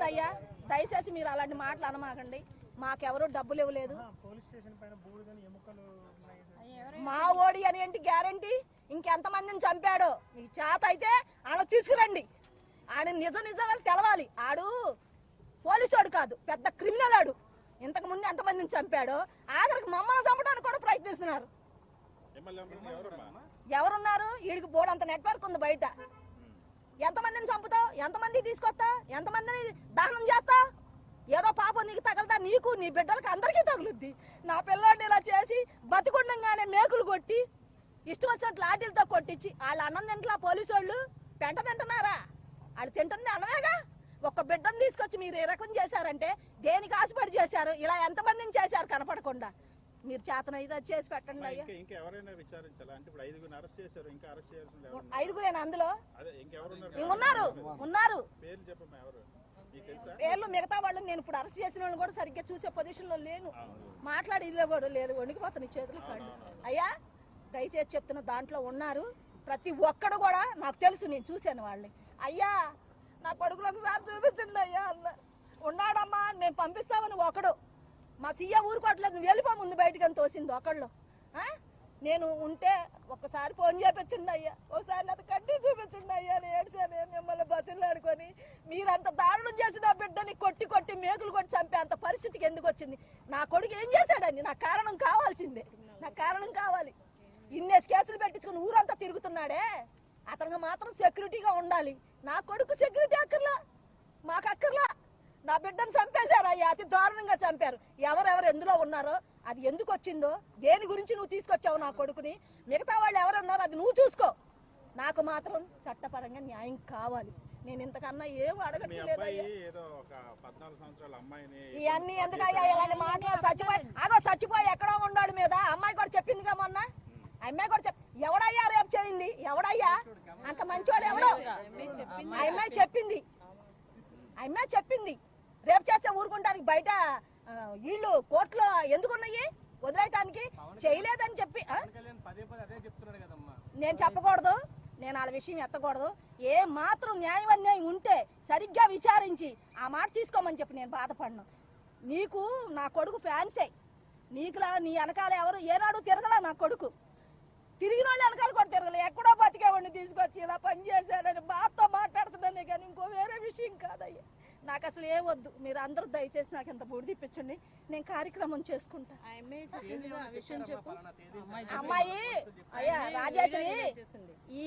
అయ్యా, దయచేసి మీరు అలాంటి మాటలు అనమాకండి. మాకెవరు డబ్బులు ఇవ్వలేదు. మా ఓడి అని ఏంటి గ్యారంటీ? ఇంకెంతమందిని చంపాడో మీకు చేత అయితే ఆడ తీసుకురండి. ఆడ నిజాలు తెలవాలి. ఆడు పోలీసోడు కాదు, పెద్ద క్రిమినల్. ఆడు ఇంతకు ముందు ఎంతమందిని చంపాడో ఆఖరికి మమ్మల్ని చంపడానికి కూడా ప్రయత్నిస్తున్నారు. ఎవరున్నారు? వీడికి బోర్డు నెట్వర్క్ ఉంది బయట. ఎంతమందిని చంపుతావు? ఎంతమంది తీసుకొస్తా? ఎంతమందిని దహనం చేస్తా? ఏదో పాపం నీకు తగలదా? నీకు నీ బిడ్డలకి అందరికీ తగులుద్ది. నా పిల్లోడిని ఇలా చేసి బతికుండగానే మేకులు కొట్టి ఇష్టం వచ్చినట్లు లాఠీలతో కొట్టించి వాళ్ళ అన్నం తింటలా పోలీసు వాళ్ళు పెంట తింటున్నారా? వాళ్ళు తింటుంది అన్నమేగా. ఒక్క బిడ్డను తీసుకొచ్చి మీరు ఏ రకం చేశారంటే దేనికి ఆశపడి చేశారు? ఇలా ఎంతమందిని చేశారు కనపడకుండా? మీరు చేతనైతే చేసి పెట్టండి అయ్యా. ఐదుగురేనా అందులో? ఉన్నారు పేర్లు. మిగతా వాళ్ళని నేను ఇప్పుడు అరెస్ట్ చేసిన వాళ్ళని కూడా సరిగ్గా చూసే పొజిషన్ లో లేను. మాట్లాడి ఇదిలో కూడా లేదు. వణికిపోతాను చేతులు కాళ్ళు. అయ్యా దయచేసి చెప్తున్న దాంట్లో ఉన్నారు ప్రతి ఒక్కడు కూడా. నాకు తెలుసు, నేను చూశాను వాళ్ళని. అయ్యా నా కొడుకులు ఒకసారి చూపించండి అయ్యా అన్న. ఉన్నాడమ్మా మేము పంపిస్తామని ఒకడు. మా సీఏ ఊరుకోవట్లేదు, నువ్వు వెళ్ళిపో ముందు బయటకు అని తోసింది ఒకళ్ళు. నేను ఉంటే ఒక్కసారి ఫోన్ చేపించండి అయ్యా, ఒకసారి నాకు కట్టి చూపించండి అయ్యా అని ఏడ్చాను. మిమ్మల్ని బతులాడుకొని మీరంత దారుణం చేసి నా బిడ్డని కొట్టి కొట్టి మేకులు కొట్టి చంపే అంత పరిస్థితికి ఎందుకు వచ్చింది? నా కొడుకు ఏం చేశాడని నాకు కారణం కావాల్సిందే. నాకు కారణం కావాలి. ఇన్నేసి కేసులు పెట్టించుకుని ఊరంతా తిరుగుతున్నాడే, అతనికి మాత్రం సెక్యూరిటీగా ఉండాలి. నా కొడుకు సెక్యూరిటీ అక్కర్లా, మాకు అక్కర్లా. నా బిడ్డను చంపేశారు అయ్యా, అతి దారుణంగా చంపారు. ఎవరెవరు ఎందులో ఉన్నారో, అది ఎందుకు వచ్చిందో, దేని గురించి నువ్వు తీసుకొచ్చావు నా కొడుకుని, మిగతా వాళ్ళు ఎవరున్నారో అది నువ్వు చూసుకో. నాకు మాత్రం చట్టపరంగా న్యాయం కావాలి. నేను ఇంతకన్నా ఏం అడగట్లేదు. ఇవన్నీ ఎందుకయ్యా ఇలాంటి మాటలు? చచ్చిపోయి ఎక్కడో ఉన్నాడు మీద అమ్మాయి కూడా చెప్పిందిగా మొన్న. అమ్మాయి కూడా ఎవడయ్యా రేపు చేయింది? ఎవడయ్యా అంత మంచివాడు? ఎవడో అమ్మాయి చెప్పింది. రేపు చేస్తే ఊరుకుంటానికి బయట వీళ్ళు కోర్టులో ఎందుకున్నాయి? వదిలేయటానికి చేయలేదని చెప్పి నేను చెప్పకూడదు. నేను వాళ్ళ విషయం ఎత్తకూడదు. ఏ మాత్రం న్యాయం అన్యాయం ఉంటే సరిగ్గా విచారించి ఆ మాట తీసుకోమని చెప్పి నేను బాధపడను. నీకు నా కొడుకు ఫ్యాన్సే. నీకులా నీ వెనకాల ఎవరు ఏనాడు తిరగలా. నా కొడుకు తిరిగిన వాళ్ళు వెనకాల కూడా తిరగలే. ఎక్కడో బతికేవాడిని తీసుకొచ్చి ఇలా పని చేశాడని బాధతో మాట్లాడుతుందనే కానీ ఇంకో వేరే విషయం కాదయ్యా. నాకు అసలు ఏం వద్దు. మీరు అందరూ దయచేసి నాకు ఎంత బుడి తిప్పించండి, నేను కార్యక్రమం చేసుకుంటా. అమ్మాయి అయ్యా రాజేశ్వరి ఈ